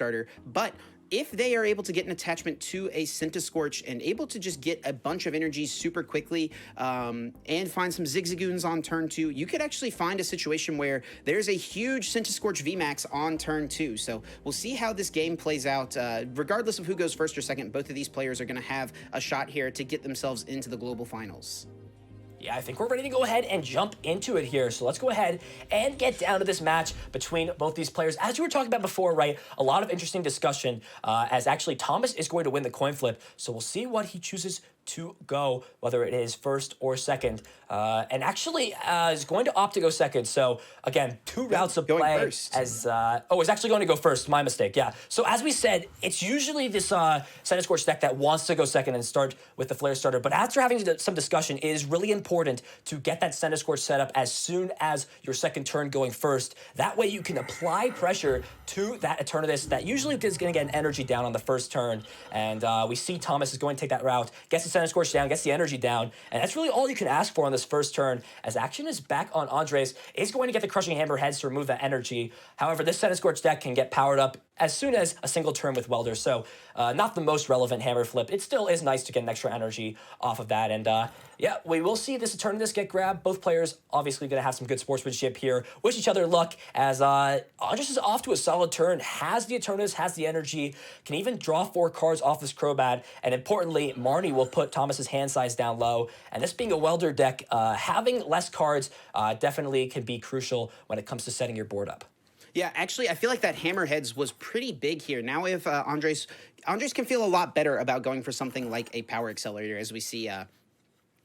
starter, but if they are able to get an attachment to a Scorch and able to just get a bunch of energies super quickly and find some Zigzagoons on turn 2, you could actually find a situation where there's a huge Scorch VMAX on turn 2. So we'll see how this game plays out. Regardless of who goes first or second, both of these players are going to have a shot here to get themselves into the global finals. Yeah, I think we're ready to go ahead and jump into it here. So let's go ahead and get down to this match between both these players. As you were talking about before, right, a lot of interesting discussion as actually Thomas is going to win the coin flip. So we'll see what he chooses to go, whether it is first or second. And actually is going to opt to go second. So again, two routes of play. First. As it's actually going to go first. My mistake. Yeah. So as we said, it's usually this Scorch deck that wants to go second and start with the Flare starter. But after having some discussion, it is really important to get that Scorch set up as soon as your second turn going first. That way you can apply pressure to that Eternatus that usually is going to get an energy down on the first turn. And we see Thomas is going to take that route, gets the Scorch down, gets the energy down. And that's really all you can ask for on this first turn, as action is back on Andres. Is going to get the Crushing Hammerheads to remove that energy. However, this Scorch deck can get powered up as soon as a single turn with Welder. So not the most relevant hammer flip. It still is nice to get an extra energy off of that. And yeah, we will see this Eternatus get grabbed. Both players obviously going to have some good sportsmanship here. Wish each other luck as Andres is off to a solid turn. Has the Eternatus, has the energy, can even draw 4 cards off this Crobat. And importantly, Marnie will put Thomas's hand size down low. And this being a Welder deck, having less cards definitely can be crucial when it comes to setting your board up. Yeah, actually, I feel like that Hammerheads was pretty big here. Now if Andres can feel a lot better about going for something like a Power Accelerator, as we see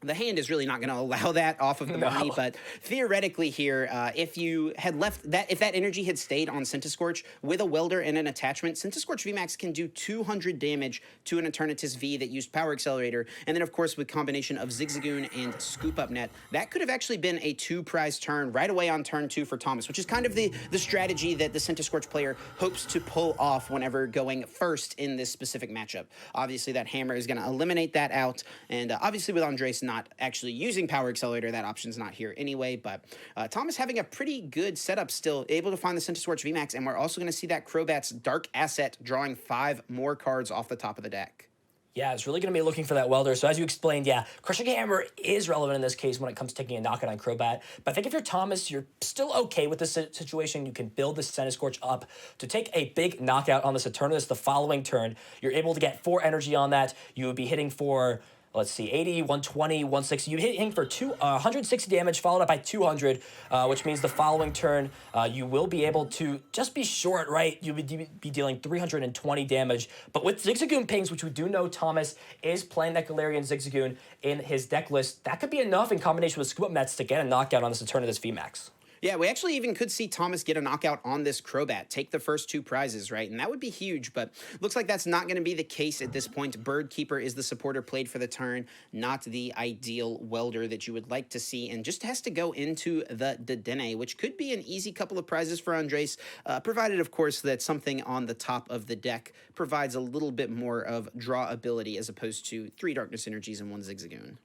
the hand is really not going to allow that off of the money, but theoretically here, if you had left that, if that energy had stayed on Scorch with a Welder and an attachment, Scorch VMAX can do 200 damage to an Eternatus V that used Power Accelerator, and then of course with combination of Zigzagoon and Scoop Up Net, that could have actually been a 2-prize turn right away on turn 2 for Thomas, which is kind of the strategy that the Scorch player hopes to pull off whenever going first in this specific matchup. Obviously that hammer is going to eliminate that out, and obviously with Andres not actually using Power Accelerator, that option's not here anyway, but Thomas having a pretty good setup still, able to find the Scorch VMAX, and we're also going to see that Crobat's Dark Asset drawing 5 more cards off the top of the deck. Yeah, it's really going to be looking for that Welder. So as you explained, yeah, Crushing Hammer is relevant in this case when it comes to taking a knockout on Crobat. But I think if you're Thomas, you're still okay with this situation. You can build this Scorch up to take a big knockout on this Eternatus the following turn. You're able to get 4 energy on that. You would be hitting for, let's see, 80, 120, 160. You'd hitting for 160 damage, followed up by 200, which means the following turn, you will be able to just be short, right? You would be dealing 320 damage. But with Zigzagoon pings, which we do know Thomas is playing that Galarian Zigzagoon in his deck list, that could be enough in combination with Scoop Up Nets to get a knockout on this Eternatus VMAX. Yeah, we actually even could see Thomas get a knockout on this Crobat, take the first 2 prizes, right? And that would be huge, but looks like that's not going to be the case at this point. Bird Keeper is the supporter played for the turn, not the ideal Welder that you would like to see, and just has to go into the Dedenne, which could be an easy couple of prizes for Andres, provided, of course, that something on the top of the deck provides a little bit more of draw ability as opposed to 3 Darkness Energies and 1 Zigzagoon.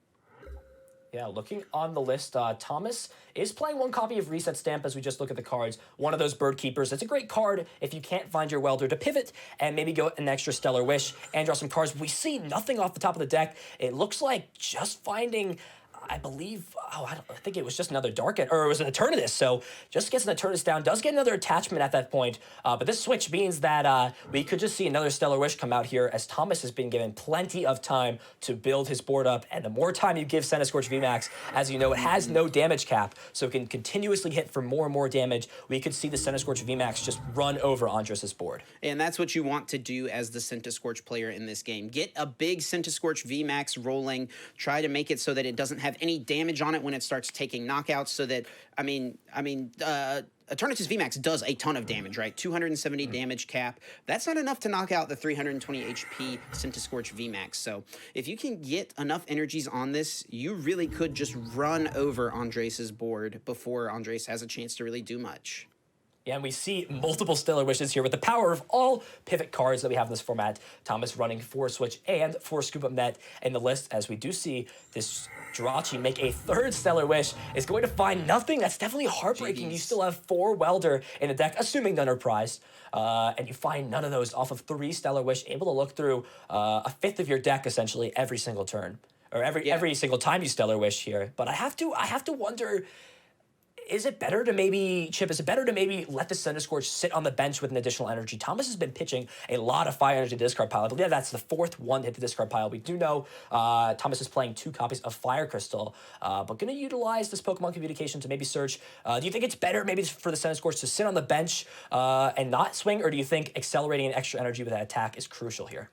Yeah, looking on the list, Thomas is playing 1 copy of Reset Stamp as we just look at the cards. One of those Bird Keepers. It's a great card if you can't find your Welder to pivot and maybe go an extra Stellar Wish and draw some cards. We see nothing off the top of the deck. It looks like just finding, I believe, I think it was just another or it was an Eternatus, so just gets an Eternatus down, does get another attachment at that point, but this switch means that we could just see another Stellar Wish come out here, as Thomas has been given plenty of time to build his board up, and the more time you give Scorch VMAX, as you know, it has no damage cap, so it can continuously hit for more and more damage. We could see the Scorch VMAX just run over Andres' board. And that's what you want to do as the Scorch player in this game. Get a big Scorch VMAX rolling, try to make it so that it doesn't have any damage on it when it starts taking knockouts, so that, Eternatus VMAX does a ton of damage, right? 270 damage cap. That's not enough to knock out the 320 HP Scorch VMAX. So if you can get enough energies on this, you really could just run over Andres' board before Andres has a chance to really do much. Yeah, and we see multiple Stellar Wishes here with the power of all pivot cards that we have in this format. Thomas running 4 Switch and 4 Scoop Up Net in the list, as we do see this Jirachi make a 3rd Stellar Wish, is going to find nothing. That's definitely heartbreaking. Jeez. You still have 4 Welder in the deck, assuming none are prized, and you find none of those off of 3 Stellar Wish, able to look through a 5th of your deck, essentially, every single turn. Or every single time you Stellar Wish here. But I have to wonder, is it better to maybe, Chip, is it better to maybe let the Center Scorch sit on the bench with an additional energy? Thomas has been pitching a lot of fire energy to the discard pile. I believe that's the 4th one to hit the discard pile. We do know Thomas is playing 2 copies of Fire Crystal, but going to utilize this Pokemon Communication to maybe search. Do you think it's better maybe for the Center Scorch to sit on the bench and not swing, or do you think accelerating an extra energy with that attack is crucial here?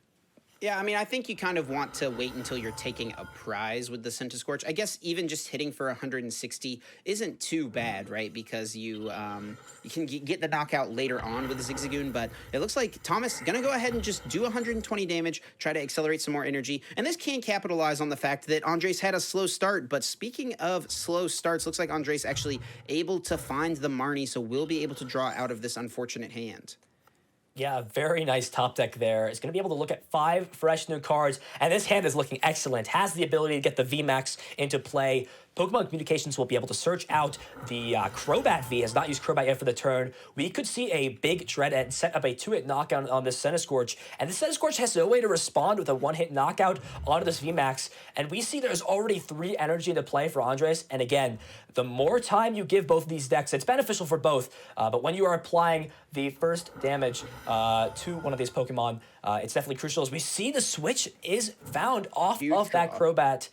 Yeah, I mean, I think you kind of want to wait until you're taking a prize with the Centiskorch. I guess even just hitting for 160 isn't too bad, right? Because you can get the knockout later on with the Zigzagoon, but it looks like Thomas gonna go ahead and just do 120 damage, try to accelerate some more energy, and this can capitalize on the fact that Andres had a slow start. But speaking of slow starts, looks like Andres actually able to find the Marnie, so we'll be able to draw out of this unfortunate hand. Yeah, very nice top deck there. It's going to be able to look at 5 fresh new cards, and this hand is looking excellent. Has the ability to get the VMAX into play. Pokemon Communications will be able to search out the Crobat V. Has not used Crobat yet for the turn. We could see a big Dreadhead set up a 2-hit knockout on this Centiskorch, and the Centiskorch has no way to respond with a 1-hit knockout onto this VMAX, and we see there's already 3 energy into play for Andres, and again, the more time you give both of these decks, it's beneficial for both, but when you are applying the first damage to one of these Pokemon, it's definitely crucial, as we see the switch is found off of that Crobat.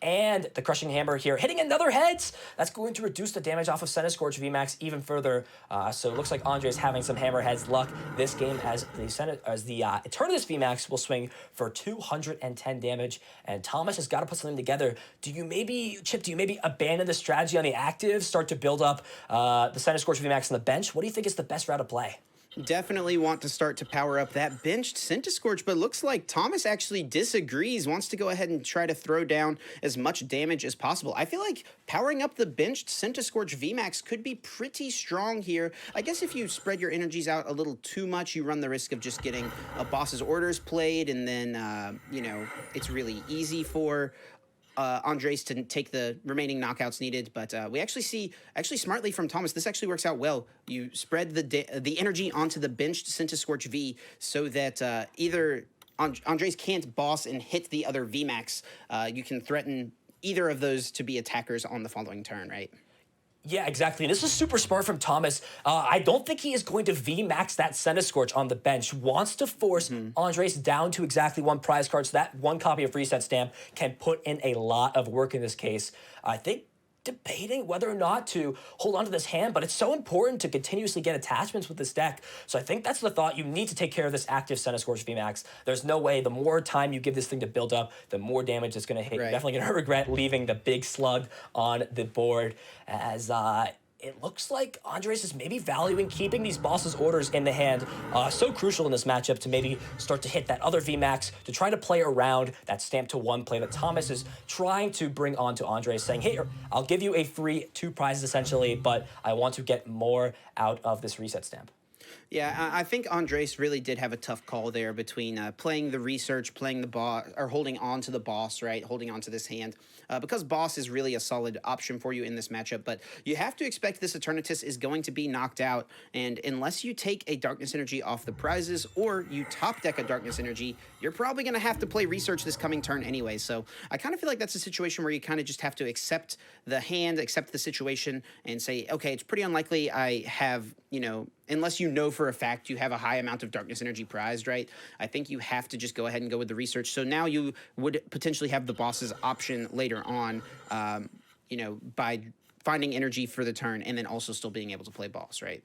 And the Crushing Hammer here, hitting another heads. That's going to reduce the damage off of Centiskorch VMAX even further. So it looks like Andre's having some Hammerheads luck this game, as the Eternatus VMAX will swing for 210 damage. And Thomas has got to put something together. Do you maybe, Chip, abandon the strategy on the active, start to build up the Centiskorch VMAX on the bench? What do you think is the best route to play? Definitely want to start to power up that benched Centiskorch, but looks like Thomas actually disagrees, wants to go ahead and try to throw down as much damage as possible. I feel like powering up the benched Centiskorch VMAX could be pretty strong here. I guess if you spread your energies out a little too much, you run the risk of just getting a boss's orders played, and then, you know, it's really easy for Andres to take the remaining knockouts needed, but we actually see, smartly from Thomas, this actually works out well. You spread the energy onto the benched Centiskorch V so that either Andres can't boss and hit the other VMAX. You can threaten either of those to be attackers on the following turn, right? Yeah, exactly. And this is super smart from Thomas. I don't think he is going to VMAX that Centiskorch on the bench. Wants to force Andres down to exactly 1 prize card, so that 1 copy of Reset Stamp can put in a lot of work in this case. I think debating whether or not to hold on to this hand, but it's so important to continuously get attachments with this deck. So I think that's the thought. You need to take care of this active Centiskorch VMAX. There's no way, the more time you give this thing to build up, the more damage it's going to hit. Right. You're definitely going to regret leaving the big slug on the board, as it looks like Andres is maybe valuing keeping these boss's orders in the hand. So crucial in this matchup to maybe start to hit that other VMAX to try to play around that stamp to 1 play that Thomas is trying to bring on to Andres, saying, hey, I'll give you a free 2 prizes essentially, but I want to get more out of this reset stamp. Yeah, I think Andres really did have a tough call there between playing the research, playing the boss, or holding on to the boss, right? Holding on to this hand. Because boss is really a solid option for you in this matchup, but you have to expect this Eternatus is going to be knocked out, and unless you take a Darkness Energy off the prizes or you top deck a Darkness Energy, you're probably going to have to play research this coming turn anyway. So I kind of feel like that's a situation where you kind of just have to accept the hand, accept the situation, and say, okay, it's pretty unlikely I have, you know, unless you know for a fact you have a high amount of Darkness Energy prized, right? I think you have to just go ahead and go with the research. So now you would potentially have the boss's option later on, you know, by finding energy for the turn and then also still being able to play boss, right?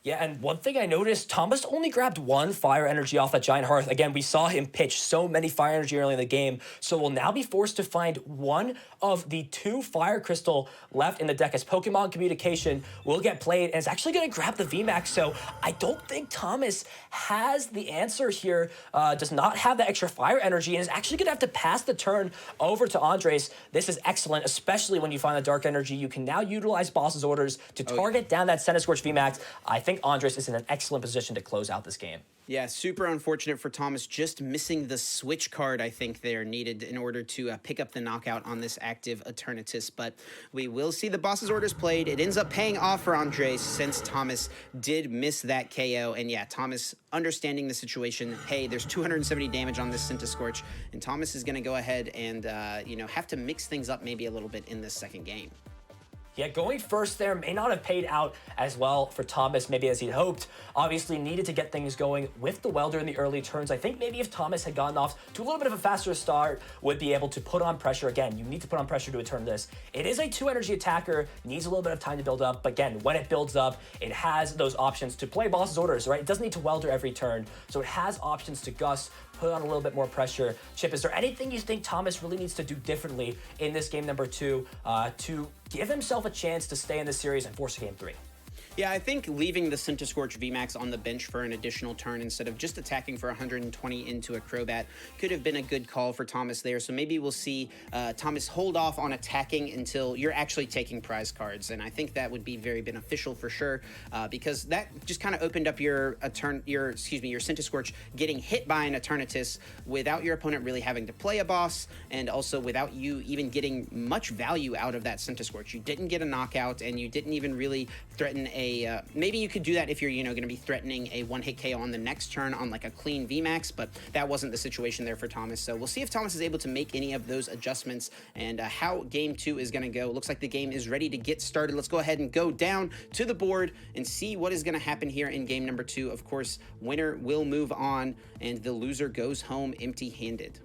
Yeah, and one thing I noticed, Thomas only grabbed 1 fire energy off that Giant Hearth. Again, we saw him pitch so many fire energy early in the game, so we'll now be forced to find 1 of the 2 fire crystal left in the deck, as Pokemon Communication will get played, and it's actually going to grab the VMAX, so I don't think Thomas has the answer here, does not have the extra fire energy, and is actually going to have to pass the turn over to Andres. This is excellent, especially when you find the dark energy. You can now utilize boss's orders to target down that Centiskorch VMAX. I think Andres is in an excellent position to close out this game. Yeah, super unfortunate for Thomas, just missing the switch card, I think, there needed in order to pick up the knockout on this active Eternatus. But we will see the boss's orders played. It ends up paying off for Andres since Thomas did miss that KO. And yeah, Thomas understanding the situation, hey, there's 270 damage on this Centiskorch, and Thomas is going to go ahead and, have to mix things up maybe a little bit in this second game. Yeah, going first there may not have paid out as well for Thomas, maybe as he'd hoped. Obviously needed to get things going with the welder in the early turns. I think maybe if Thomas had gotten off to a little bit of a faster start, would be able to put on pressure. Again, you need to put on pressure to turn this. It is a 2-energy attacker, needs a little bit of time to build up, but again, when it builds up, it has those options to play boss's orders, right? It doesn't need to welder every turn, so it has options to Gus, put on a little bit more pressure. Chip, is there anything you think Thomas really needs to do differently in this game number 2 to give himself a chance to stay in the series and force a game 3? Yeah, I think leaving the Centiskorch VMAX on the bench for an additional turn instead of just attacking for 120 into a Crobat could have been a good call for Thomas there. So maybe we'll see Thomas hold off on attacking until you're actually taking prize cards. And I think that would be very beneficial for sure because that just kind of opened up your Centiskorch getting hit by an Eternatus without your opponent really having to play a boss and also without you even getting much value out of that Centiskorch. You didn't get a knockout and you didn't even really threaten maybe you could do that if you're, going to be threatening a one-hit KO on the next turn on like a clean VMAX, but that wasn't the situation there for Thomas. So we'll see if Thomas is able to make any of those adjustments and how game 2 is going to go. Looks like the game is ready to get started. Let's go ahead and go down to the board and see what is going to happen here in game number 2. Of course, winner will move on and the loser goes home empty-handed.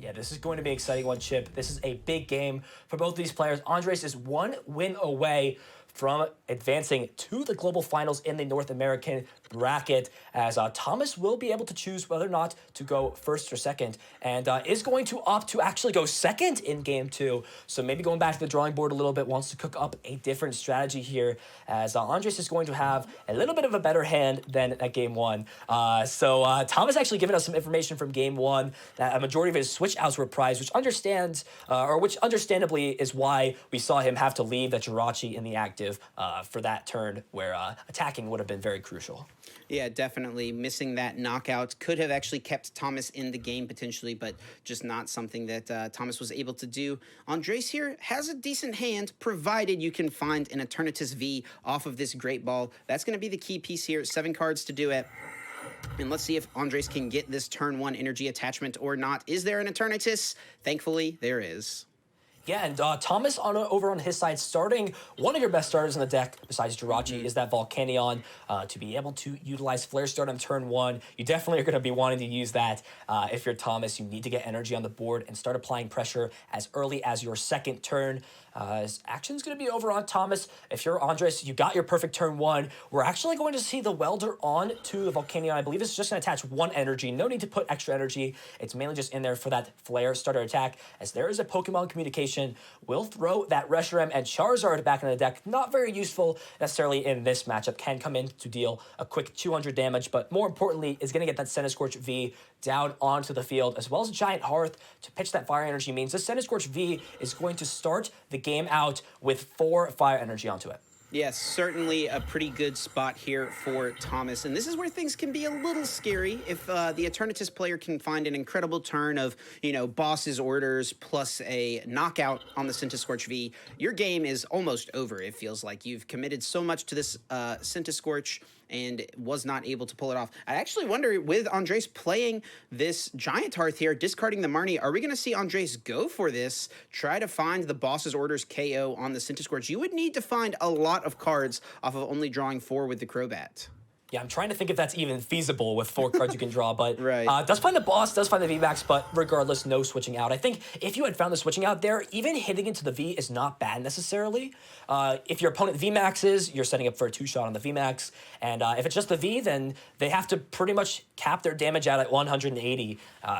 Yeah, this is going to be an exciting one, Chip. This is a big game for both these players. Andres is 1 win away from advancing to the global finals in the North American bracket, as Thomas will be able to choose whether or not to go first or second, and is going to opt to actually go second in game 2. So maybe going back to the drawing board a little bit, wants to cook up a different strategy here, as Andres is going to have a little bit of a better hand than at game 1. So Thomas actually given us some information from game 1 that a majority of his switch outs were prized, which understandably is why we saw him have to leave the Jirachi in the active for that turn where attacking would have been very crucial. Yeah, definitely. Missing that knockout could have actually kept Thomas in the game potentially, but just not something that Thomas was able to do. Andres here has a decent hand, provided you can find an Eternatus V off of this Great Ball. That's going to be the key piece here. 7 cards to do it. And let's see if Andres can get this turn 1 energy attachment or not. Is there an Eternatus? Thankfully, there is. Yeah, and Thomas over on his side, starting one of your best starters in the deck besides Jirachi is that Volcanion. To be able to utilize Flare Start on turn 1, you definitely are going to be wanting to use that. If you're Thomas, you need to get energy on the board and start applying pressure as early as your second turn. His action's going to be over on Thomas. If you're Andres, you got your perfect turn 1. We're actually going to see the welder on to the Volcanion. I believe it's just going to attach 1 energy. No need to put extra energy. It's mainly just in there for that Flare Starter attack, as there is a Pokemon communication. We'll throw that Reshiram and Charizard back in the deck. Not very useful necessarily in this matchup. Can come in to deal a quick 200 damage, but more importantly is going to get that Centiskorch V down onto the field, as well as a Giant Hearth to pitch that fire energy. Means this Centiskorch V is going to start the game out with 4 fire energy onto it. Yes, certainly a pretty good spot here for Thomas. And this is where things can be a little scary. If the Eternatus player can find an incredible turn of, boss's orders plus a knockout on the Centiskorch V, your game is almost over, it feels like. You've committed so much to this Centiskorch and was not able to pull it off. I actually wonder, with Andres playing this Giant Hearth here, discarding the Marnie, are we going to see Andres go for this, try to find the boss's orders KO on the Centiskorch? You would need to find a lot of cards off of only drawing 4 with the Crobat. Yeah, I'm trying to think if that's even feasible with 4 cards you can draw, but right. Does find the boss, does find the VMAX, but regardless, no switching out. I think if you had found the switching out there, even hitting into the V is not bad necessarily. If your opponent VMAXes, you're setting up for a 2-shot on the VMAX, and if it's just the V, then they have to pretty much cap their damage out at 180.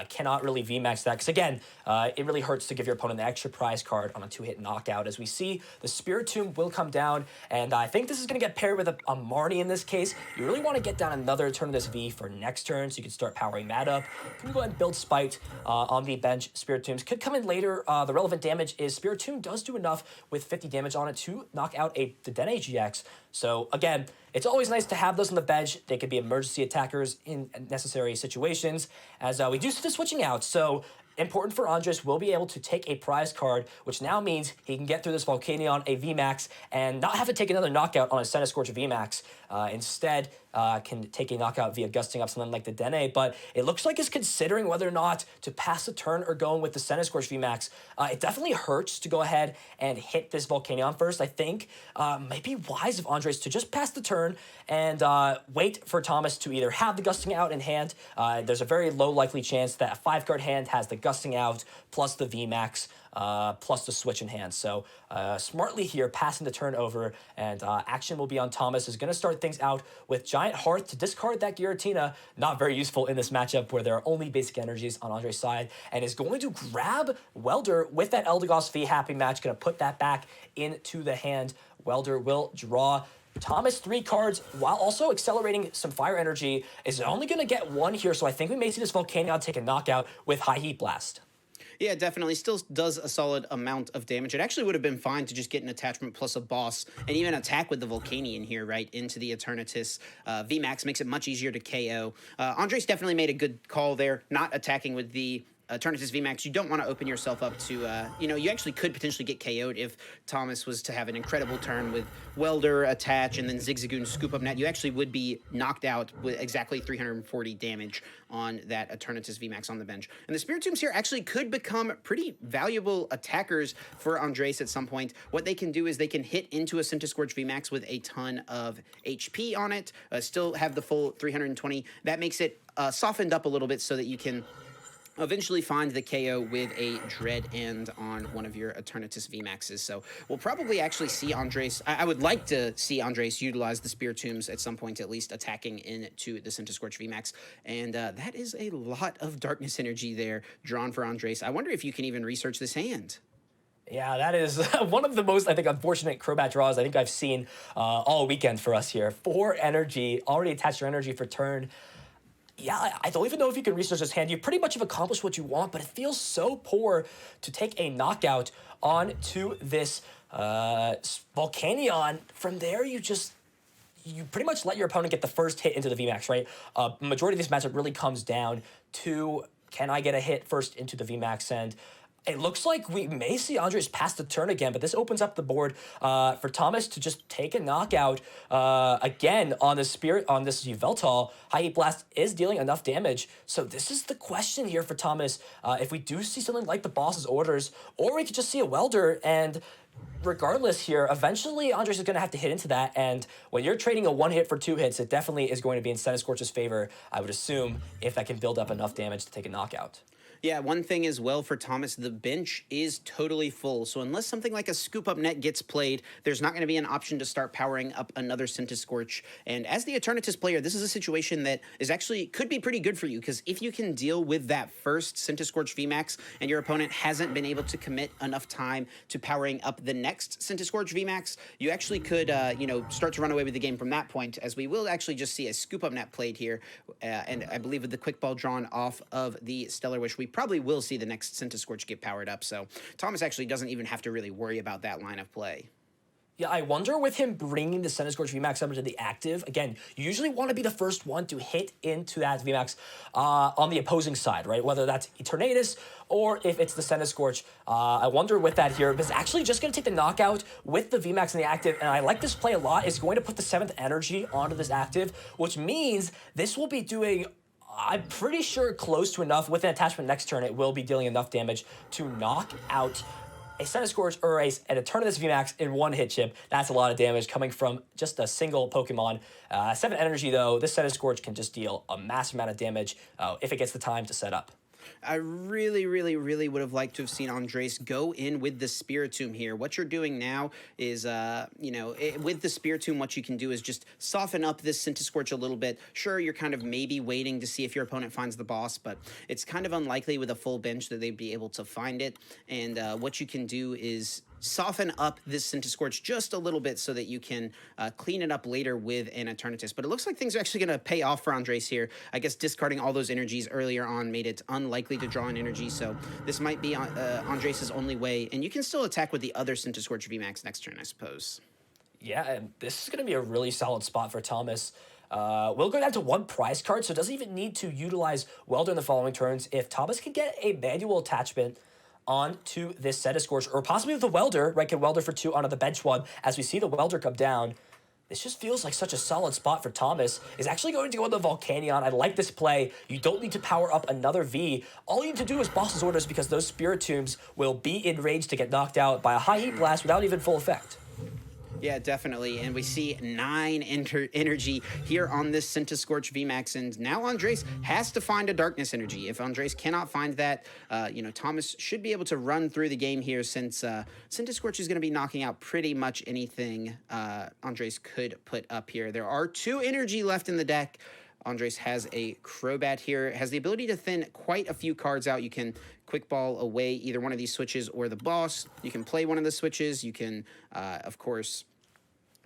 Cannot really VMAX that, because again, it really hurts to give your opponent the extra prize card on a 2-hit knockout. As we see, the Spiritomb will come down, and I think this is going to get paired with a Marnie in this case. You really want to get down another turn of this V for next turn, so you can start powering that up. You can go ahead and build Spite on the bench. Spiritombs could come in later. The relevant damage is Spiritomb does do enough with 50 damage on it to knock out the Dedenne GX. So again, it's always nice to have those on the bench. They could be emergency attackers in necessary situations, as we do see the switching out. So important for Andres will be able to take a prize card, which now means he can get through this Volcanion a VMAX and not have to take another knockout on a Centiskorch VMAX. Instead, can take a knockout via gusting up something like the Dene, but it looks like he's considering whether or not to pass the turn or going with the Centiskorch VMAX. It definitely hurts to go ahead and hit this Volcanion first. I think might be wise of Andres to just pass the turn and wait for Thomas to either have the gusting out in hand. There's a very low likely chance that a 5-card hand has the gusting out plus the VMAX plus the switch in hand. So smartly here, passing the turn over, and action will be on Thomas. Is going to start things out with Giant Hearth to discard that Giratina. Not very useful in this matchup where there are only basic energies on Andre's side, and is going to grab Welder with that Eldegoss V Happy Match. Going to put that back into the hand. Welder will draw Thomas 3 cards while also accelerating some fire energy. Is only going to get 1 here, so I think we may see this Volcanion take a knockout with High Heat Blast. Yeah, definitely. Still does a solid amount of damage. It actually would have been fine to just get an attachment plus a boss and even attack with the Volcanion here, right, into the Eternatus. VMAX makes it much easier to KO. Andres definitely made a good call there, not attacking with the Eternatus VMAX. You don't want to open yourself up to, you actually could potentially get KO'd if Thomas was to have an incredible turn with Welder, attach, and then Zigzagoon scoop up net. You actually would be knocked out with exactly 340 damage on that Eternatus VMAX on the bench. And the Spiritombs here actually could become pretty valuable attackers for Andres at some point. What they can do is they can hit into a Centiskorch VMAX with a ton of HP on it, still have the full 320. That makes it softened up a little bit so that you can eventually find the KO with a Dread End on one of your Eternatus VMAXs. So we'll probably actually see Andres. I would like to see Andres utilize the Spiritombs at some point, at least attacking into the Centiskorch VMAX. And that is a lot of darkness energy there drawn for Andres. I wonder if you can even research this hand. Yeah, that is one of the most, I think, unfortunate Crobat draws I think I've seen all weekend for us here. 4 energy, already attached your energy for turn. Yeah, I don't even know if you can research this hand. You pretty much have accomplished what you want, but it feels so poor to take a knockout onto this Volcanion. From there, you pretty much let your opponent get the first hit into the VMAX, right? Majority of this matchup really comes down to, can I get a hit first into the VMAX? And it looks like we may see Andres pass the turn again, but this opens up the board for Thomas to just take a knockout again on this Yveltal. High Heat Blast is dealing enough damage, so this is the question here for Thomas. If we do see something like the boss's orders, or we could just see a Welder, and regardless here, eventually Andres is going to have to hit into that, and when you're trading a 1 hit for 2 hits, it definitely is going to be in Centiskorch's favor, I would assume, if that can build up enough damage to take a knockout. Yeah, one thing as well for Thomas, the bench is totally full. So unless something like a Scoop Up Net gets played, there's not going to be an option to start powering up another Centiskorch. And as the Eternatus player, this is a situation that is actually could be pretty good for you, because if you can deal with that first Centiskorch VMAX and your opponent hasn't been able to commit enough time to powering up the next Centiskorch VMAX, you actually could, start to run away with the game from that point, as we will actually just see a Scoop Up Net played here. And I believe with the Quick Ball drawn off of the Stellar Wish, we probably will see the next Centiskorch get powered up, so Thomas actually doesn't even have to really worry about that line of play. Yeah, I wonder with him bringing the Centiskorch VMAX up into the active, again, you usually want to be the first one to hit into that VMAX on the opposing side, right? Whether that's Eternatus or if it's the Centiskorch. I wonder with that here, because actually just going to take the knockout with the VMAX in the active, and I like this play a lot, is going to put the 7th energy onto this active, which means this will be doing, I'm pretty sure, close to enough. With an attachment next turn, it will be dealing enough damage to knock out a Centiskorch or an Eternatus VMAX in 1 hit chip. That's a lot of damage coming from just a single Pokemon. 7 energy, though, this Centiskorch can just deal a massive amount of damage if it gets the time to set up. I really, really, really would have liked to have seen Andres go in with the Spiritomb here. What you're doing now is, with the Spiritomb, what you can do is just soften up this Centiskorch a little bit. Sure, you're kind of maybe waiting to see if your opponent finds the boss, but it's kind of unlikely with a full bench that they'd be able to find it. And what you can do is soften up this Centiskorch just a little bit so that you can clean it up later with an Eternatus. But it looks like things are actually going to pay off for Andres here. I guess discarding all those energies earlier on made it unlikely to draw an energy, so this might be Andres' only way. And you can still attack with the other Centiskorch VMAX next turn, I suppose. Yeah, and this is going to be a really solid spot for Thomas. We'll go down to one prize card, so it doesn't even need to utilize Welder in the following turns. If Thomas can get a manual attachment onto this Set of Scorch, or possibly with the Welder, right, get Welder for 2 onto the bench one, as we see the Welder come down, this just feels like such a solid spot for Thomas. Is actually going to go on the Volcanion. I like this play. You don't need to power up another V. All you need to do is Boss's Orders, because those Spirit Tombs will be enraged to get knocked out by a High Heat Blast without even full effect. Yeah, definitely. And we see 9 energy here on this Scorch VMAX. And now Andres has to find a Darkness energy. If Andres cannot find that, Thomas should be able to run through the game here, since Scorch is going to be knocking out pretty much anything Andres could put up here. There are 2 energy left in the deck. Andres has a Crobat here, has the ability to thin quite a few cards out. You can quick ball away either one of these switches or the boss. You can play one of the switches. You can, of course,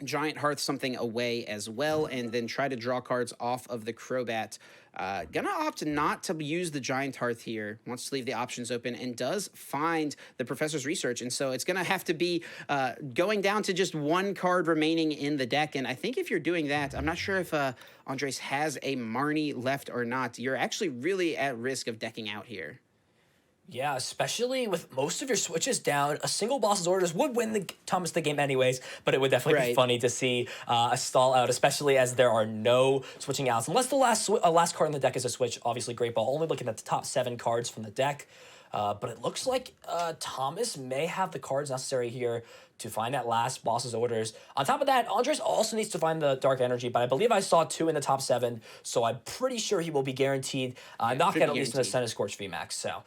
Giant Hearth something away as well, and then try to draw cards off of the Crobat. Gonna opt not to use the Giant Hearth here, wants to leave the options open, and does find the Professor's Research, and so it's gonna have to be going down to just 1 card remaining in the deck. And I think if you're doing that, I'm not sure if Andres has a Marnie left or not. You're actually really at risk of decking out here. Yeah, especially with most of your switches down, a single Boss's Orders would win Thomas the game anyways, but it would definitely be funny to see a stall out, especially as there are no switching outs. Unless the last card in the deck is a switch, obviously great ball. Only looking at the top 7 cards from the deck. But it looks like Thomas may have the cards necessary here to find that last Boss's Orders. On top of that, Andres also needs to find the Dark Energy, but I believe I saw 2 in the top 7, so I'm pretty sure he will be guaranteed knockdown at least in the Center Scorch VMAX. So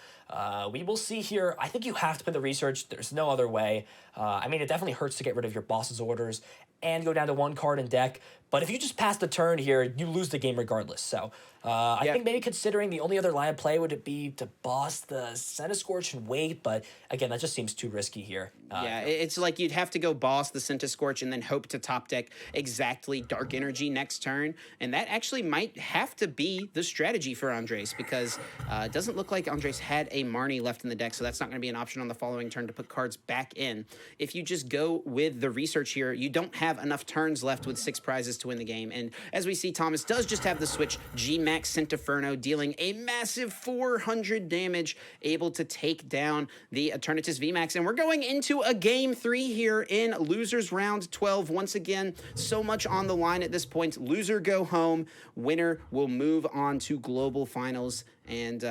we will see here. I think you have to put the Research. There's no other way. I mean, it definitely hurts to get rid of your Boss's Orders and go down to 1 card in deck. But if you just pass the turn here, you lose the game regardless. So I think maybe considering the only other line of play would be to boss the Center Scorch and wait. But again, that just seems too risky here. It's like you'd have to go boss the Center Scorch and then hope to top deck exactly Dark Energy next turn. And that actually might have to be the strategy for Andres, because it doesn't look like Andres had a Marnie left in the deck, so that's not going to be an option on the following turn to put cards back in. If you just go with the Research here, you don't have enough turns left with 6 prizes to win the game. And as we see, Thomas does just have the switch G-Max Centinferno, dealing a massive 400 damage, able to take down the Eternatus VMAX. And we're going into a game 3 here in Losers Round 12. Once again, so much on the line at this point. Loser go home, winner will move on to Global Finals. And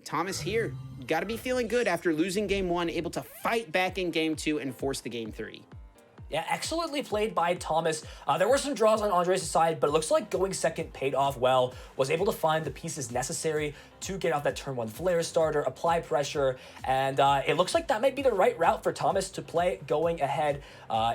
Thomas here, got to be feeling good after losing game 1, able to fight back in game 2 and force the game 3. Yeah, excellently played by Thomas. There were some draws on Andres' side, but it looks like going second paid off well. Was able to find the pieces necessary to get off that turn 1 flare starter, apply pressure, and it looks like that might be the right route for Thomas to play going ahead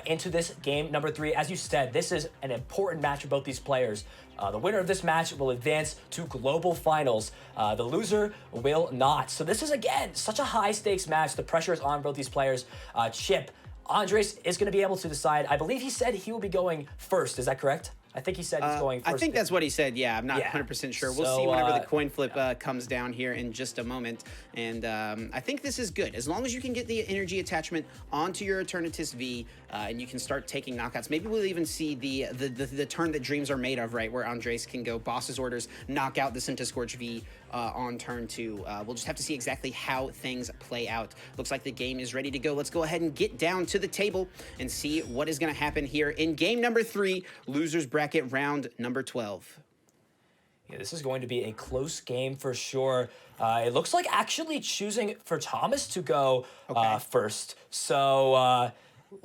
into this game number 3. As you said, this is an important match for both these players. The winner of this match will advance to Global Finals. The loser will not. So this is, again, such a high-stakes match. The pressure is on both these players. Chip, Andres is going to be able to decide. I believe he said he will be going first. Is that correct? I think he said he's going first. I think that's what he said. Yeah, I'm not 100% sure. We'll see whenever the coin flip comes down here in just a moment. And I think this is good. As long as you can get the energy attachment onto your Eternatus V, and you can start taking knockouts. Maybe we'll even see the turn that dreams are made of, right? Where Andres can go Boss's Orders, knock out the Scorch V on turn 2. We'll just have to see exactly how things play out. Looks like the game is ready to go. Let's go ahead and get down to the table and see what is going to happen here in game number 3, Losers Bracket round number 12. Yeah, this is going to be a close game for sure. It looks like actually choosing for Thomas to go first. So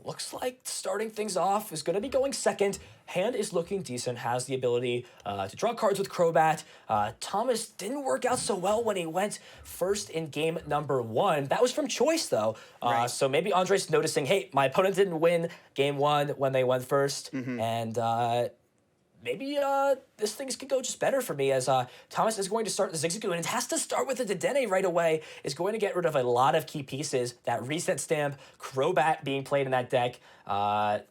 looks like starting things off is going to be going second. Hand is looking decent, has the ability to draw cards with Crobat. Thomas didn't work out so well when he went first in game number 1. That was from choice, though. So maybe Andres noticing, hey, my opponent didn't win game 1 when they went first. And maybe this things could go just better for me as Thomas is going to start the Zigzagoon, and it has to start with the Dedenne right away. Is going to get rid of a lot of key pieces. That reset stamp, Crobat being played in that deck.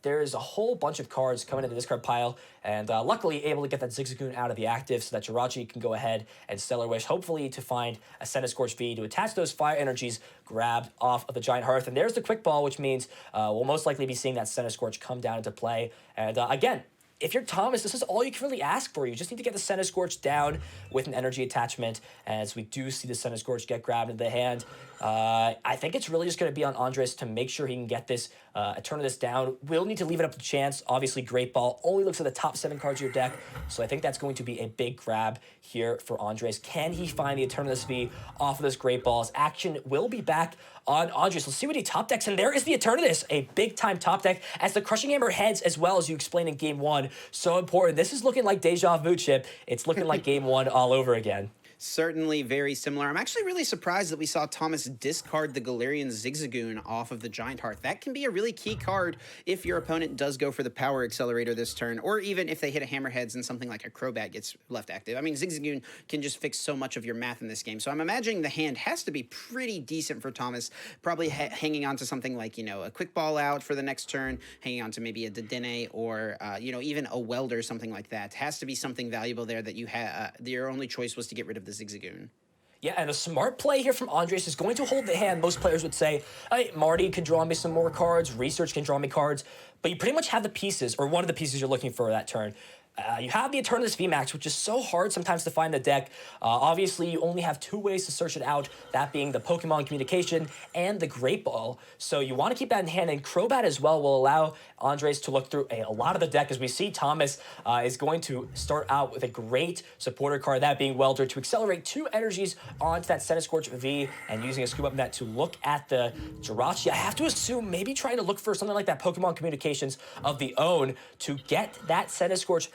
There's a whole bunch of cards coming into the discard pile, and luckily able to get that Zigzagoon out of the active so that Jirachi can go ahead and Stellar Wish, hopefully to find a Centiskorch V to attach those fire energies grabbed off of the Giant Hearth. And there's the Quick Ball, which means we'll most likely be seeing that Centiskorch come down into play. And again, if you're Thomas, this is all you can really ask for. You just need to get the Centiskorch down with an energy attachment, as we do see the Centiskorch get grabbed into the hand. I think it's really just going to be on Andres to make sure he can get this, Eternatus down. We'll need to leave it up to chance. Obviously, Great Ball only looks at the top 7 cards of your deck, so I think that's going to be a big grab here for Andres. Can he find the Eternatus V off of this Great Ball's action? Will be back on Andres. Let's see what he top decks, and there is the Eternatus, a big-time top deck, as the Crushing Hammer heads as well, as you explained in Game 1. So important. This is looking like Deja Vu, Chip. It's looking like Game 1 all over again. Certainly very similar. I'm actually really surprised that we saw Thomas discard the Galarian Zigzagoon off of the Giant Hearth. That can be a really key card if your opponent does go for the Power Accelerator this turn, or even if they hit a Hammerheads and something like a Crobat gets left active. I mean, Zigzagoon can just fix so much of your math in this game. So I'm imagining the hand has to be pretty decent for Thomas, probably hanging on to something like, you know, a Quick Ball out for the next turn, hanging on to maybe a Dedenne or, you know, even a Welder, something like that. Has to be something valuable there that you had. Your only choice was to get rid of the Zigzagoon. Yeah, and a smart play here from Andres is going to hold the hand. Most players would say, hey, Marty can draw me some more cards, Research can draw me cards, but you pretty much have the pieces, or one of the pieces you're looking for that turn. You have the Eternatus VMAX, which is so hard sometimes to find in the deck. Obviously, you only have 2 ways to search it out, that being the Pokemon Communication and the Great Ball. So you want to keep that in hand, and Crobat as well will allow Andres to look through a lot of the deck, as we see Thomas is going to start out with a great supporter card, that being Welder, to accelerate 2 energies onto that Centiskorch V, and using a Scoop Up Net to look at the Jirachi. I have to assume maybe trying to look for something like that Pokemon Communications of the own to get that Centiskorch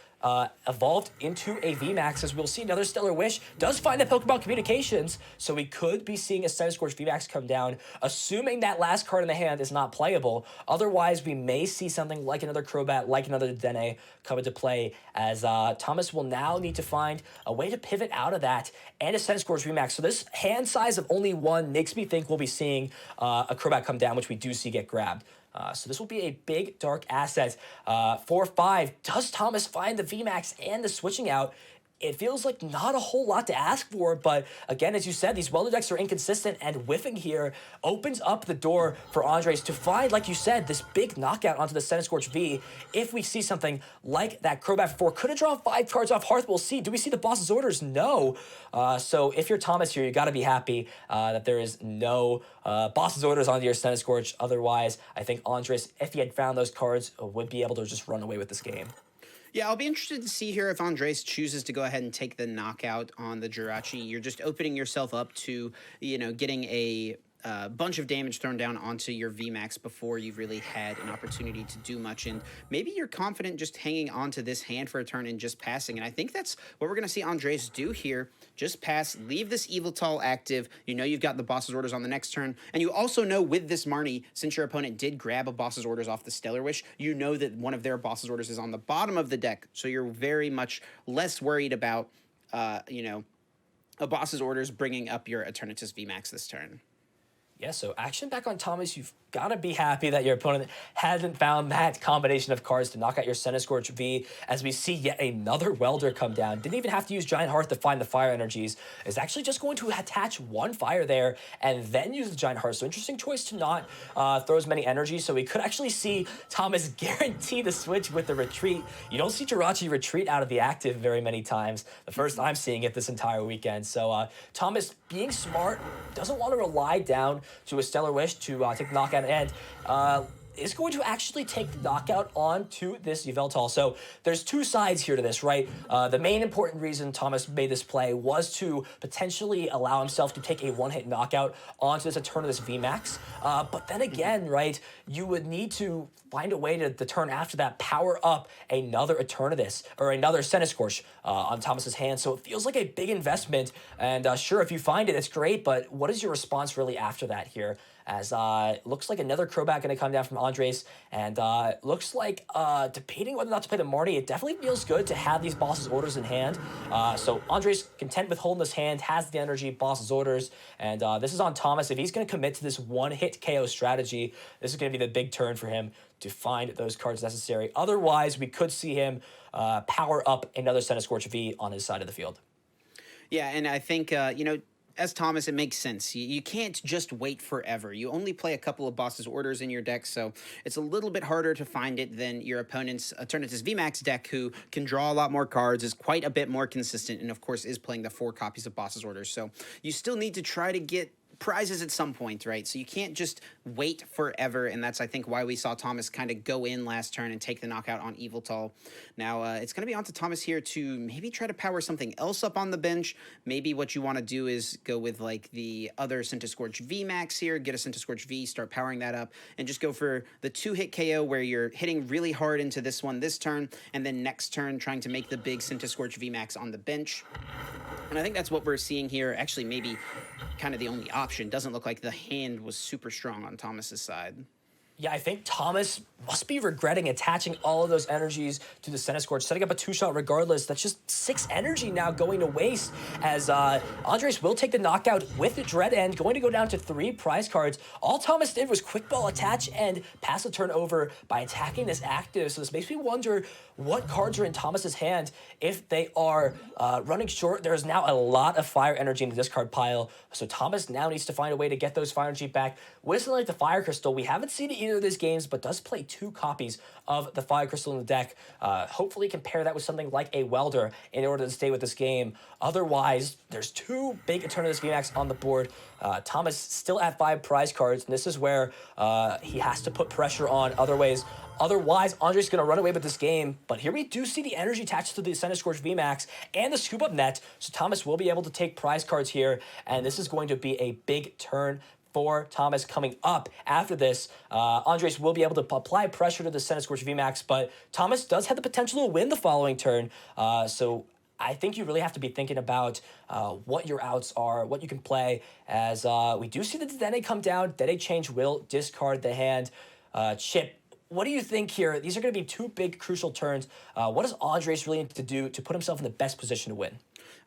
evolved into a VMAX, as we'll see another Stellar Wish does find the Pokemon Communications, so we could be seeing a Centiskorch VMAX come down, assuming that last card in the hand is not playable. Otherwise, we may see something like another Crobat, like another Dedenne come into play, as Thomas will now need to find a way to pivot out of that, and a Centiskorch VMAX. So this hand size of only 1 makes me think we'll be seeing a Crobat come down, which we do see get grabbed. So this will be a big, dark asset. 4-5, does Thomas find the VMAX and the switching out? It feels like not a whole lot to ask for, but again, as you said, these Welder decks are inconsistent, and whiffing here opens up the door for Andres to find, like you said, this big knockout onto the Centiskorch V. If we see something like that Crobat 4, could have drawn 5 cards off Hearth, we'll see. Do we see the Boss's Orders? No. So if you're Thomas here, you got to be happy that there is no Boss's Orders onto your Centiskorch. Otherwise, I think Andres, if he had found those cards, would be able to just run away with this game. Yeah, I'll be interested to see here if Andres chooses to go ahead and take the knockout on the Jirachi. You're just opening yourself up to, you know, getting a bunch of damage thrown down onto your VMAX before you've really had an opportunity to do much. And maybe you're confident just hanging on to this hand for a turn and just passing. And I think that's what we're going to see Andres do here. Just pass, leave this Eviltal active. You know you've got the Boss's Orders on the next turn. And you also know with this Marnie, since your opponent did grab a Boss's Orders off the Stellar Wish, you know that one of their Boss's Orders is on the bottom of the deck. So you're very much less worried about, you know, a Boss's Orders bringing up your Eternatus VMAX this turn. Yeah, so action back on Thomas. You've got to be happy that your opponent hasn't found that combination of cards to knock out your Centiskorch V, as we see yet another Welder come down. Didn't even have to use Giant Hearth to find the fire energies. Is actually just going to attach 1 fire there and then use the Giant Hearth. So interesting choice to not throw as many energies. So we could actually see Thomas guarantee the switch with the retreat. You don't see Jirachi retreat out of the active very many times. The first I'm seeing it this entire weekend. So Thomas, being smart, doesn't want to rely down to a Stellar Wish to take the knockout, and is going to actually take the knockout onto this Yveltal. So there's 2 sides here to this, right? The main important reason Thomas made this play was to potentially allow himself to take a 1-hit knockout onto this Eternatus VMAX. But then again, right, you would need to find a way to the turn after that power up another Eternatus or another Centiskorch on Thomas's hand. So it feels like a big investment. And sure, if you find it, it's great. But what is your response really after that here? as looks like another Crobat going to come down from Andres, and looks like debating whether or not to play the Marty. It definitely feels good to have these boss's orders in hand. So Andres content with holding his hand, has the energy, boss's orders, and this is on Thomas. If he's going to commit to this one-hit KO strategy, this is going to be the big turn for him to find those cards necessary. Otherwise, we could see him power up another Centiskorch V on his side of the field. Yeah, and I think, as Thomas, it makes sense. You can't just wait forever. You only play a couple of boss's orders in your deck, so it's a little bit harder to find it than your opponent's Eternatus VMAX deck, who can draw a lot more cards, is quite a bit more consistent, and of course is playing the 4 copies of boss's orders. So you still need to try to get prizes at some point, right? So you can't just wait forever, and that's, I think, why we saw Thomas kind of go in last turn and take the knockout on Yveltal. Now, it's going to be on to Thomas here to maybe try to power something else up on the bench. Maybe what you want to do is go with, like, the other Centiskorch VMAX here, get a Centiskorch V, start powering that up, and just go for the 2-hit KO where you're hitting really hard into this one this turn, and then next turn trying to make the big Centiskorch VMAX on the bench. And I think that's what we're seeing here. Actually, maybe kind of the only option. Doesn't look like the hand was super strong on Thomas's side. Yeah, I think Thomas must be regretting attaching all of those energies to the Centiskorch, setting up a 2-shot regardless. That's just 6 energy now going to waste, as Andres will take the knockout with the Dread End, going to go down to 3 prize cards. All Thomas did was quick ball attach and pass the turn over by attacking this active. So this makes me wonder what cards are in Thomas's hand if they are running short. There's now a lot of fire energy in the discard pile, so Thomas now needs to find a way to get those fire energy back. With something like the Fire Crystal, we haven't seen it either of these games, but does play 2 copies of the Fire Crystal in the deck. Hopefully compare that with something like a Welder in order to stay with this game. Otherwise, there's 2 big Eternatus VMAX on the board. Thomas still at 5 prize cards, and this is where he has to put pressure on Otherwise, Andres going to run away with this game. But here we do see the energy attached to the Centiskorch VMAX and the Scoop Up Net. So Thomas will be able to take prize cards here. And this is going to be a big turn for Thomas coming up after this. Andres will be able to apply pressure to the Centiskorch VMAX. But Thomas does have the potential to win the following turn. So I think you really have to be thinking about what your outs are, what you can play. As we do see the Dedenne come down. Dedenne change will discard the hand. Chip, what do you think here? These are going to be 2 big crucial turns. What does Andres really need to do to put himself in the best position to win?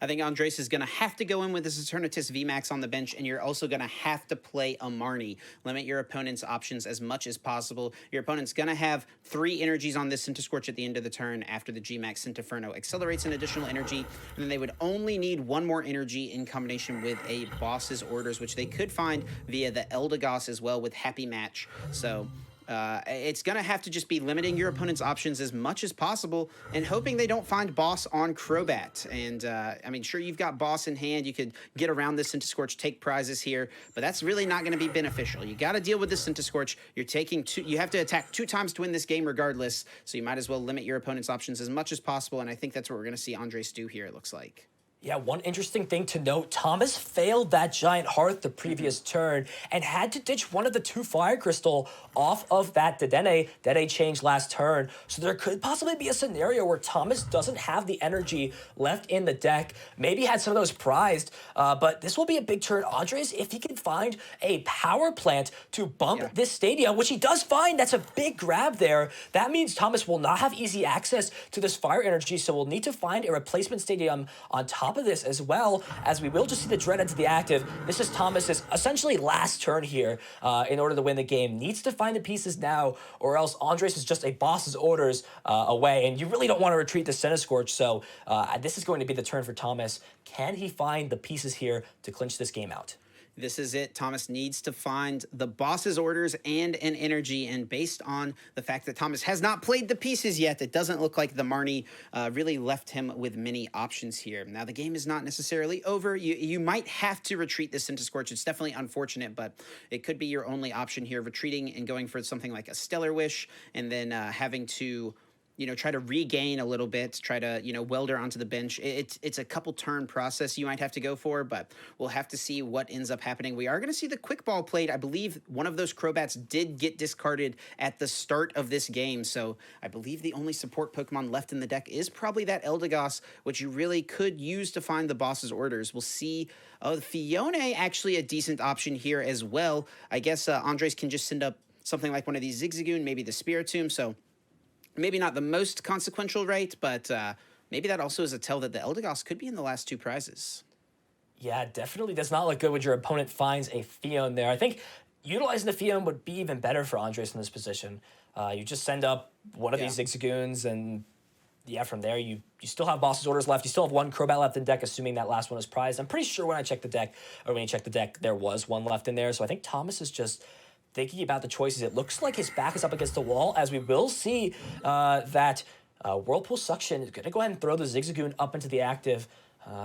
I think Andres is going to have to go in with this Eternatus VMAX on the bench, and you're also going to have to play a Marnie. Limit your opponent's options as much as possible. Your opponent's going to have 3 energies on this Centiskorch at the end of the turn after the G-Max Centinferno accelerates an additional energy, and then they would only need 1 more energy in combination with a boss's orders, which they could find via the Eldegoss as well with Happy Match. So it's going to have to just be limiting your opponent's options as much as possible and hoping they don't find boss on Crobat. And, I mean, sure, you've got boss in hand. You could get around this Centiskorch, take prizes here, but that's really not going to be beneficial. You got to deal with this Centiskorch. You're taking 2, you have to attack 2 times to win this game regardless, so you might as well limit your opponent's options as much as possible, and I think that's what we're going to see Andres do here, it looks like. Yeah, one interesting thing to note, Thomas failed that Giant Hearth the previous turn and had to ditch one of the 2 Fire Crystal off of that Dedenne change last turn. So there could possibly be a scenario where Thomas doesn't have the energy left in the deck, maybe had some of those prized, but this will be a big turn. Andres, if he can find a power plant to bump this stadium, which he does find, that's a big grab there. That means Thomas will not have easy access to this fire energy, so we'll need to find a replacement stadium on top of this, as well as we will just see the Dread End to the active. This is Thomas's essentially last turn here in order to win the game. Needs to find the pieces now, or else Andres is just a boss's orders away, and you really don't want to retreat the Centiskorch, so this is going to be the turn for Thomas. Can he find the pieces here to clinch this game out? This is it. Thomas needs to find the boss's orders and an energy, and based on the fact that Thomas has not played the pieces yet, it doesn't look like the Marnie really left him with many options here. Now, the game is not necessarily over. You might have to retreat this Centiskorch. It's definitely unfortunate, but it could be your only option here, retreating and going for something like a Stellar Wish, and then having to try to regain a little bit, try to, welder onto the bench. It's a couple turn process you might have to go for, but we'll have to see what ends up happening. We are going to see the quick ball played. I believe one of those Crobats did get discarded at the start of this game, so I believe the only support Pokemon left in the deck is probably that Eldegoss, which you really could use to find the boss's orders. We'll see. Oh, the Fione actually a decent option here as well. I guess Andres can just send up something like one of these Zigzagoon, maybe the Spiritomb, so maybe not the most consequential, right? But maybe that also is a tell that the Eldegoss could be in the last two prizes. Yeah, definitely does not look good when your opponent finds a Fion there. I think utilizing the Fion would be even better for Andres in this position. You just send up one of these Zigzagoons, and yeah, from there you still have boss's orders left. You still have one Crobat left in deck, assuming that last one is prized. I'm pretty sure when I checked the deck, or when you checked the deck, there was one left in there. So I think Thomas is just thinking about the choices. It looks like his back is up against the wall, as we will see that Whirlpool Suction is going to go ahead and throw the Zigzagoon up into the active.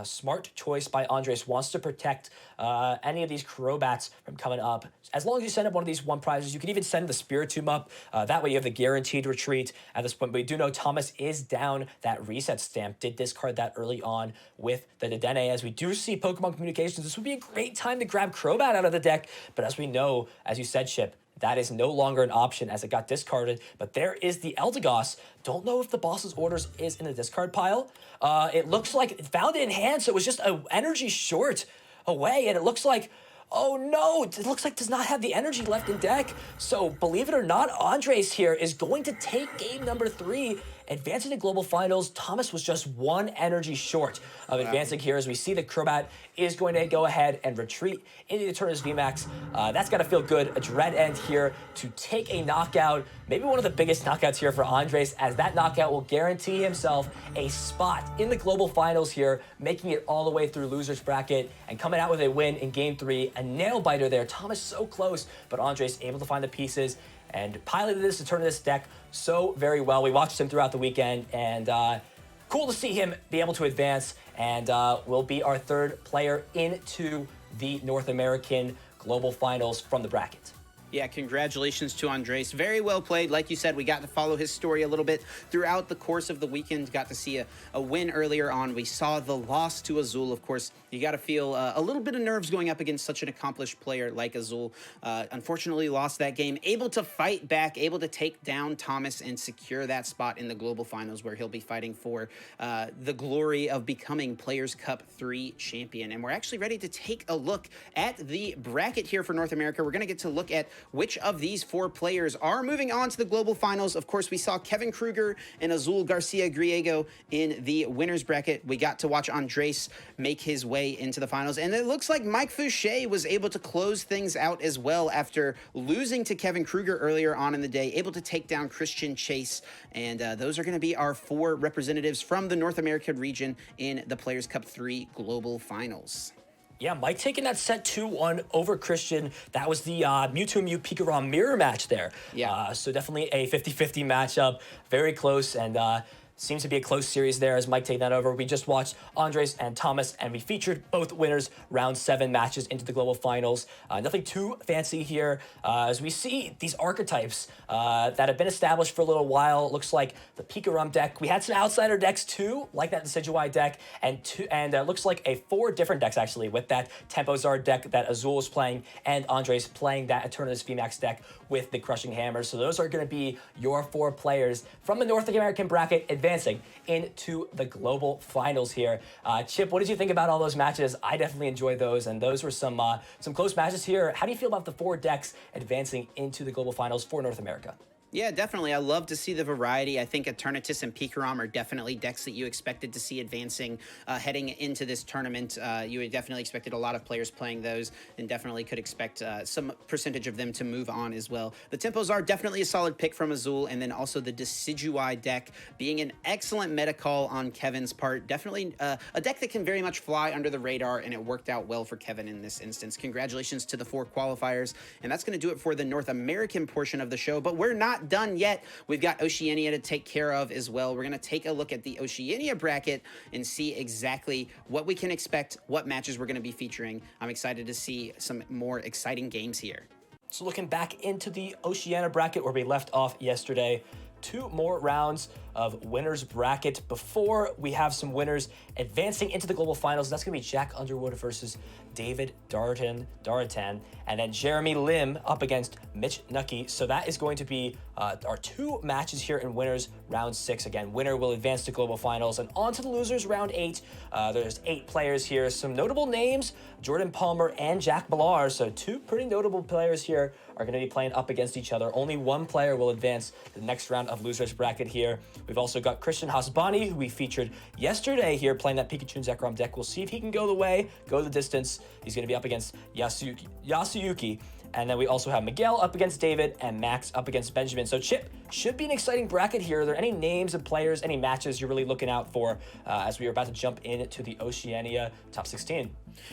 Smart choice by Andres. Wants to protect any of these Crobats from coming up. As long as you send up one of these one prizes, you can even send the Spiritomb up. That way you have the guaranteed retreat at this point. But we do know Thomas is down that reset stamp. Did discard that early on with the Dedenne. As we do see Pokemon Communications, this would be a great time to grab Crobat out of the deck. But as we know, as you said, Chip, that is no longer an option as it got discarded. But there is the Eldegoss. Don't know if the boss's orders is in the discard pile. It looks like it found it in hand, so it was just an energy short away. And it looks like, oh no, it looks like it does not have the energy left in deck. So believe it or not, Andres here is going to take game number 3. Advancing to global finals. Thomas was just one energy short of advancing here, as we see the Crobat is going to go ahead and retreat into the Eternatus VMAX. That's got to feel good. A Dread End here to take a knockout. Maybe one of the biggest knockouts here for Andres, as that knockout will guarantee himself a spot in the global finals here, making it all the way through loser's bracket and coming out with a win in game 3. A nail biter there. Thomas so close, but Andres able to find the pieces and piloted this Eternatus deck so very well. We watched him throughout the weekend, and cool to see him be able to advance, and will be our 3rd player into the North American Global Finals from the bracket. Yeah, congratulations to Andres. Very well played. Like you said, we got to follow his story a little bit throughout the course of the weekend. Got to see a win earlier on. We saw the loss to Azul. Of course, you got to feel a little bit of nerves going up against such an accomplished player like Azul. Unfortunately, lost that game. Able to fight back, able to take down Thomas and secure that spot in the global finals, where he'll be fighting for the glory of becoming Players Cup 3 champion. And we're actually ready to take a look at the bracket here for North America. We're going to get to look at which of these 4 players are moving on to the global finals. Of course, we saw Kevin Kruger and Azul Garcia Griego in the winners bracket. We got to watch Andres make his way into the finals. And it looks like Mike Fouché was able to close things out as well after losing to Kevin Kruger earlier on in the day, able to take down Christian Chase. And those are going to be our 4 representatives from the North American region in the Players Cup 3 global finals. Yeah, Mike taking that set 2-1 over Christian. That was the Mewtwo Mew Pikarom mirror match there. Yeah. So definitely a 50-50 matchup. Very close, and seems to be a close series there as Mike taking that over. We just watched Andres and Thomas, and we featured both winners round 7 matches into the global finals. Nothing too fancy here as we see these archetypes that have been established for a little while. It looks like the Pikarom deck. We had some outsider decks too, like that Decidueye deck, and looks like 4 different decks actually, with that Tempozard deck that Azul was playing, and Andres playing that Eternatus VMAX deck with the Crushing Hammer. So those are going to be your 4 players from the North American bracket advancing into the global finals here. Chip, what did you think about all those matches? I definitely enjoyed those, and those were some close matches here. How do you feel about the 4 decks advancing into the global finals for North America? Yeah, definitely. I love to see the variety. I think Eternatus and Pikarom are definitely decks that you expected to see advancing heading into this tournament. You had definitely expected a lot of players playing those, and definitely could expect some percentage of them to move on as well. The Tempos are definitely a solid pick from Azul, and then also the Decidueye deck being an excellent meta call on Kevin's part. Definitely a deck that can very much fly under the radar, and it worked out well for Kevin in this instance. Congratulations to the 4 qualifiers, and that's going to do it for the North American portion of the show, but we're not done yet. We've got Oceania to take care of as well. We're going to take a look at the Oceania bracket and see exactly what we can expect, what matches we're going to be featuring. I'm excited to see some more exciting games here. So looking back into the Oceania bracket where we left off yesterday, 2 more rounds of winners bracket before we have some winners advancing into the global finals. That's going to be Jack Underwood versus David Daratan, and then Jeremy Lim up against Mitch Nucky. So that is going to be our 2 matches here in winners round 6. Again, winner will advance to global finals, and on to the losers round 8. There's 8 players here. Some notable names: Jordan Palmer and Jack Millar. So 2 pretty notable players here are going to be playing up against each other. Only 1 player will advance to the next round of losers bracket here. We've also got Christian Hasbani, who we featured yesterday here, playing that Pikachu and Zekrom deck. We'll see if he can go the distance. He's going to be up against Yasuyuki. And then we also have Miguel up against David and Max up against Benjamin. So Chip, should be an exciting bracket here. Are there any names of players, any matches you're really looking out for as we are about to jump into the Oceania top 16?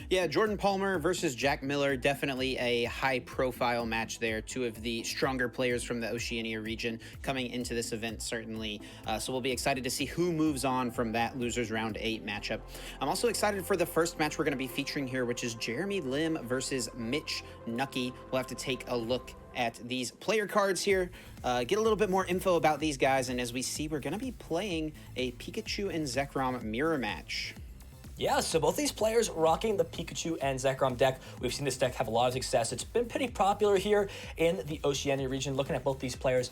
Yeah, Jordan Palmer versus Jack Miller, definitely a high-profile match there. 2 of the stronger players from the Oceania region coming into this event, certainly. So we'll be excited to see who moves on from that losers round 8 matchup. I'm also excited for the first match we're going to be featuring here, which is Jeremy Lim versus Mitch Nucky. We'll have to take a look at these player cards here, get a little bit more info about these guys, and as we see, we're going to be playing a Pikachu and Zekrom mirror match. Yeah, so both these players rocking the Pikachu and Zekrom deck. We've seen this deck have a lot of success. It's been pretty popular here in the Oceania region. Looking at both these players,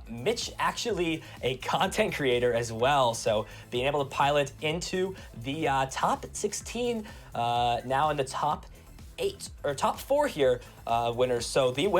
Mitch actually a content creator as well, so being able to pilot into the top 16, now in the top 8 or top 4 here, winners. So the winner